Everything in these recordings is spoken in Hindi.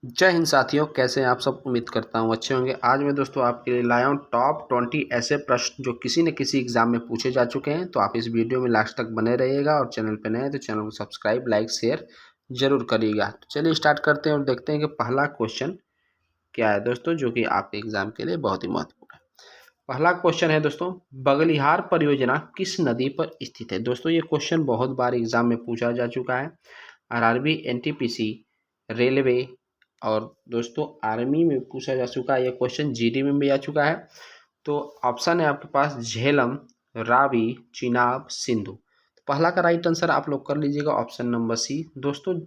जय हिंद साथियों, कैसे हैं आप सब। उम्मीद करता हूँ अच्छे होंगे। आज मैं दोस्तों आपके लिए लाया हूँ टॉप 20 ऐसे प्रश्न जो किसी न किसी एग्जाम में पूछे जा चुके हैं। तो आप इस वीडियो में लास्ट तक बने रहिएगा और चैनल पर नए हैं तो चैनल को सब्सक्राइब, लाइक, शेयर जरूर करिएगा। तो चलिए स्टार्ट करते हैं और देखते हैं कि पहला क्वेश्चन क्या है दोस्तों, जो कि आपके एग्जाम के लिए बहुत ही महत्वपूर्ण है। पहला क्वेश्चन है दोस्तों, बगलिहार परियोजना किस नदी पर स्थित है। दोस्तों ये क्वेश्चन बहुत बार एग्जाम में पूछा जा चुका है। आरआरबी, एनटीपीसी, रेलवे और दोस्तों आर्मी में पूछा जा चुका है। यह क्वेश्चन जीडी में भी आ चुका है। तो ऑप्शन है आपके पास झेलम, रावी, चिनाब, सिंधु। तो पहला का राइट आंसर आप लोग कर लीजिएगा ऑप्शन नंबर सी। दोस्तों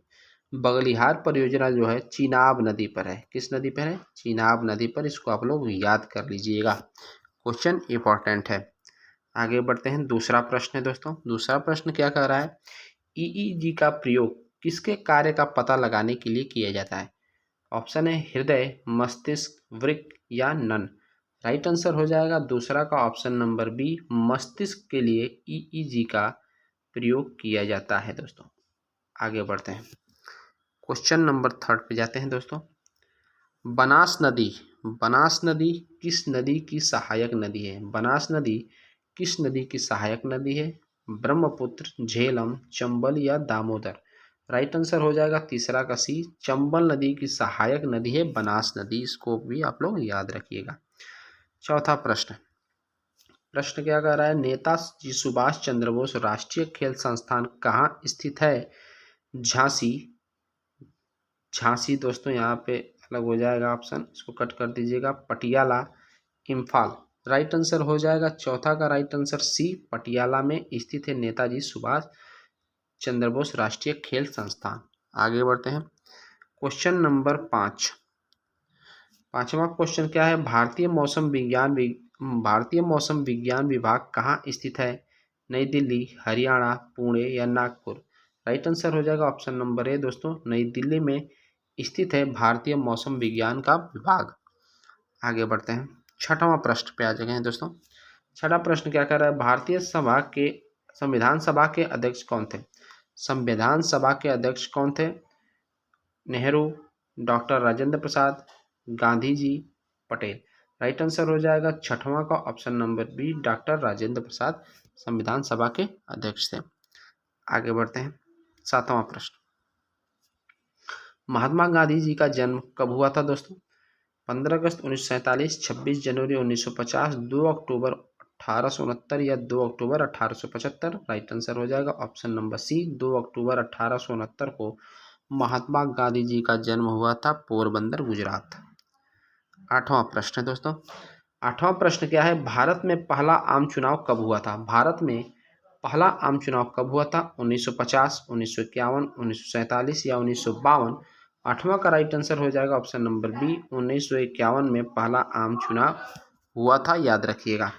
बगलिहार परियोजना जो है चिनाब नदी पर है। किस नदी पर है? चिनाब नदी पर। इसको आप लोग याद कर लीजिएगा, क्वेश्चन इंपॉर्टेंट है। आगे बढ़ते हैं। दूसरा प्रश्न है दोस्तों, दूसरा प्रश्न क्या कह रहा है, ईईजी का प्रयोग किसके कार्य का पता लगाने के लिए किया जाता है। ऑप्शन है हृदय, मस्तिष्क, वृक्क या नन। राइट आंसर हो जाएगा दूसरा का ऑप्शन नंबर बी, मस्तिष्क के लिए ईईजी का प्रयोग किया जाता है दोस्तों। आगे बढ़ते हैं, क्वेश्चन नंबर 3 पे जाते हैं दोस्तों। बनास नदी, बनास नदी किस नदी की सहायक नदी है। बनास नदी किस नदी की सहायक नदी है। ब्रह्मपुत्र, झेलम, चंबल या दामोदर। राइट आंसर हो जाएगा तीसरा का सी, चंबल नदी की सहायक नदी है बनास नदी। इसको भी आप लोग याद रखिएगा। चौथा प्रश्न, प्रश्न क्या कह रहा है, नेताजी सुभाष चंद्र बोस राष्ट्रीय खेल संस्थान कहाँ स्थित है। झांसी, झांसी दोस्तों यहाँ पे अलग हो जाएगा ऑप्शन, इसको कट कर दीजिएगा। पटियाला, इम्फाल। राइट आंसर हो जाएगा चौथा का राइट आंसर सी, पटियाला में स्थित है नेताजी सुभाष चंद्र बोस राष्ट्रीय खेल संस्थान। आगे बढ़ते हैं, क्वेश्चन नंबर 5। पांचवा क्वेश्चन क्या है, भारतीय मौसम विज्ञान विभाग कहाँ स्थित है। नई दिल्ली, हरियाणा, पुणे या नागपुर। राइट आंसर हो जाएगा ऑप्शन नंबर ए दोस्तों, नई दिल्ली में स्थित है भारतीय मौसम विज्ञान का विभाग। आगे बढ़ते हैं, छठवां प्रश्न पे आ गए हैं दोस्तों। छठा प्रश्न क्या कर रहा है, संविधान सभा के अध्यक्ष कौन थे। संविधान सभा के अध्यक्ष कौन थे। Nehru, doctor Rajendra Prasad, Gandhi ji, Patel. Right answer हो जाएगा छठवां का option number B, doctor Rajendra Prasad संविधान सभा के अध्यक्ष थे। आगे बढ़ते हैं, सातवां प्रश्न, महात्मा गांधी जी का जन्म कब हुआ था दोस्तों। 15 अगस्त 1947, 26 जनवरी 1950, 2 अक्टूबर 1869 या 2 अक्टूबर 1875। राइट आंसर हो जाएगा ऑप्शन नंबर सी, 2 अक्टूबर 1869 को महात्मा गांधी जी का जन्म हुआ था, पोरबंदर, गुजरात। आठवां प्रश्न है दोस्तों, आठवां प्रश्न क्या है, भारत में पहला आम चुनाव कब हुआ था। भारत में पहला आम चुनाव कब हुआ था। 1950, 1951, 1947 या 1952। आठवां का राइट आंसर हो जाएगा ऑप्शन नंबर बी, 1951 में पहला आम चुनाव हुआ था, याद रखिएगा।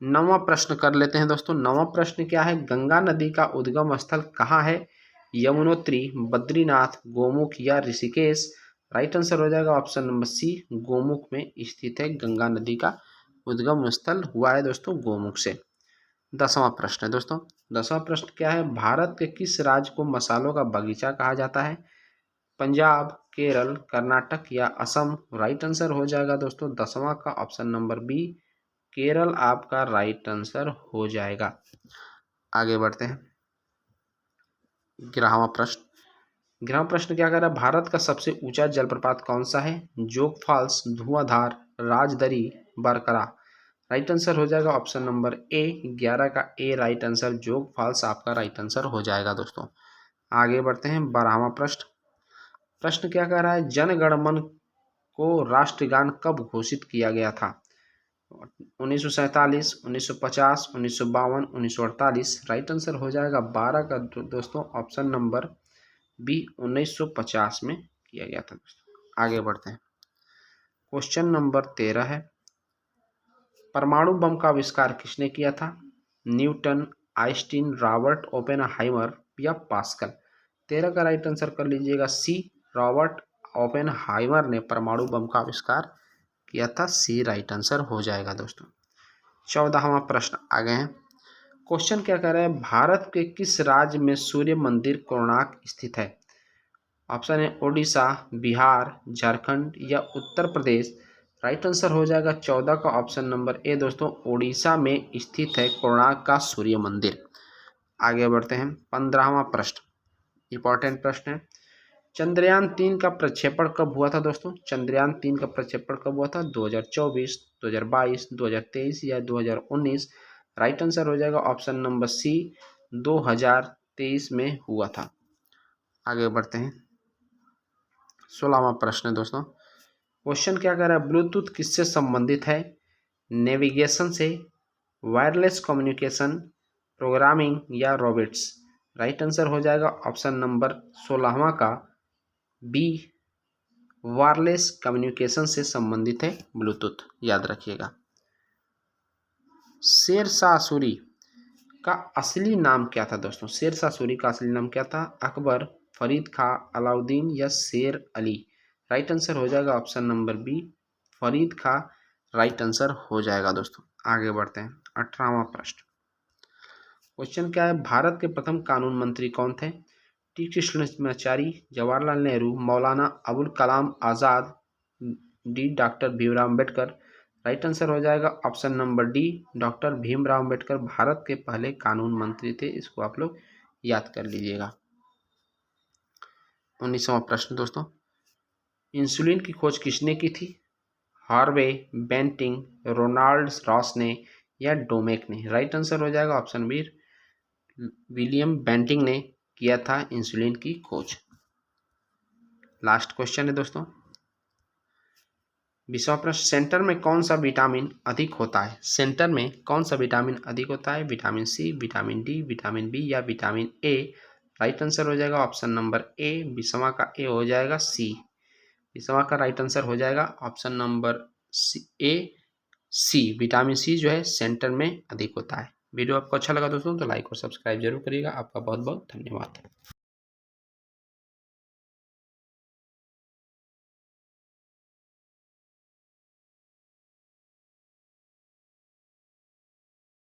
नौवां प्रश्न कर लेते हैं दोस्तों। नौवां प्रश्न क्या है, गंगा नदी का उद्गम स्थल कहाँ है। यमुनोत्री, बद्रीनाथ, गोमुख या ऋषिकेश। राइट आंसर हो जाएगा ऑप्शन नंबर सी, गोमुख में स्थित है गंगा नदी का उद्गम स्थल हुआ है दोस्तों गोमुख से। 10वां प्रश्न है दोस्तों। 10वां प्रश्न क्या है, भारत के किस राज्य को मसालों का बगीचा कहा जाता है। पंजाब, केरल, कर्नाटक या असम। राइट आंसर हो जाएगा दोस्तों 10वां का ऑप्शन नंबर बी, केरल आपका राइट आंसर हो जाएगा। आगे बढ़ते हैं, 11वां प्रश्न। 11वां प्रश्न क्या कर रहा है, भारत का सबसे ऊंचा जलप्रपात कौन सा है। जोग फॉल्स, धुआंधार, राजदरी, बरकरा। राइट आंसर हो जाएगा ऑप्शन नंबर ए, 11 का ए राइट आंसर, जोग फॉल्स आपका राइट आंसर हो जाएगा दोस्तों। आगे बढ़ते हैं, 12वां प्रश्न। प्रश्न क्या कह रहा है, जन गण मन को राष्ट्रगान कब घोषित किया गया था। 1947, 1950, 1952, 1948। राइट आंसर हो जाएगा 12 का दोस्तों ऑप्शन नंबर बी, 1950 में किया गया था दोस्तों। आगे बढ़ते हैं, क्वेश्चन नंबर 13 है, परमाणु बम का आविष्कार किसने किया था। न्यूटन, आइंस्टीन, रॉबर्ट ओपेनहाइमर या पास्कल। 13 का राइट आंसर कर लीजिएगा सी, रॉबर्ट ओपेनहाइमर ने परमाणु बम का आविष्कार किया था, सी राइट आंसर हो जाएगा दोस्तों। 14वां प्रश्न आ गए हैं। क्वेश्चन क्या कह रहा है, भारत के किस राज्य में सूर्य मंदिर कोणार्क स्थित है। ऑप्शन है उड़ीसा, बिहार, झारखंड या उत्तर प्रदेश। राइट आंसर हो जाएगा 14 का ऑप्शन नंबर ए दोस्तों, उड़ीसा में स्थित है कोणार्क का सूर्य मंदिर। आगे बढ़ते हैं 15वां प्रश्न, इंपॉर्टेंट प्रश्न है। चंद्रयान-3 का प्रक्षेपण कब हुआ था दोस्तों? चंद्रयान-3 का प्रक्षेपण कब हुआ था? 2024, 2022, 2023 या 2019। राइट आंसर हो जाएगा ऑप्शन नंबर सी, 2023 में हुआ था। आगे बढ़ते हैं 16वां प्रश्न है दोस्तों। क्वेश्चन क्या कह रहा है? ब्लूटूथ किससे संबंधित है? नेविगेशन से, वायरलेस कम्युनिकेशन, प्रोग्रामिंग या रॉबोट्स। राइट आंसर हो जाएगा ऑप्शन नंबर 16वां का बी, वायरलेस कम्युनिकेशन से संबंधित है ब्लूटूथ, याद रखिएगा। शेरशाह सूरी का असली नाम क्या था दोस्तों? शेरशाह सूरी का असली नाम क्या था? अकबर, फरीद खां, अलाउद्दीन या शेर अली। राइट आंसर हो जाएगा ऑप्शन नंबर बी, फरीद खां राइट आंसर हो जाएगा दोस्तों। आगे बढ़ते हैं 18वां प्रश्न। क्वेश्चन क्या है? भारत के प्रथम कानून मंत्री कौन थे? T Krishnamachari, Jawaharlal Nehru, Maulana Abul Kalam Azad, D doctor Bhimrao Ambedkar. Right answer हो जाएगा option number D, doctor Bhimrao Ambedkar Bharat के पहले कानून मंत्री थे। इसको आप लोग याद कर लीजिएगा। 19वां प्रश्न दोस्तों, इंसुलिन की खोज किसने की थी? हार्वे, बेंटिंग, रोनाल्ड रॉस ने या डोमेक ने। राइट आंसर हो जाएगा ऑप्शन बी, विलियम बेंटिंग ने किया था इंसुलिन की खोज। लास्ट क्वेश्चन है दोस्तों, 20वां प्रश्न। सेंटर में कौन सा विटामिन अधिक होता है? सेंटर में कौन सा विटामिन अधिक होता है? Vitamin C, vitamin D, vitamin B या विटामिन ए। राइट आंसर हो जाएगा ऑप्शन नंबर ए, 20वां का ए हो जाएगा सी। 20वां का राइट आंसर हो जाएगा option number A C, vitamin C जो है सेंटर में अधिक होता है। वीडियो आपको अच्छा लगा दोस्तों तो लाइक और सब्सक्राइब जरूर करिएगा। आपका बहुत बहुत धन्यवाद।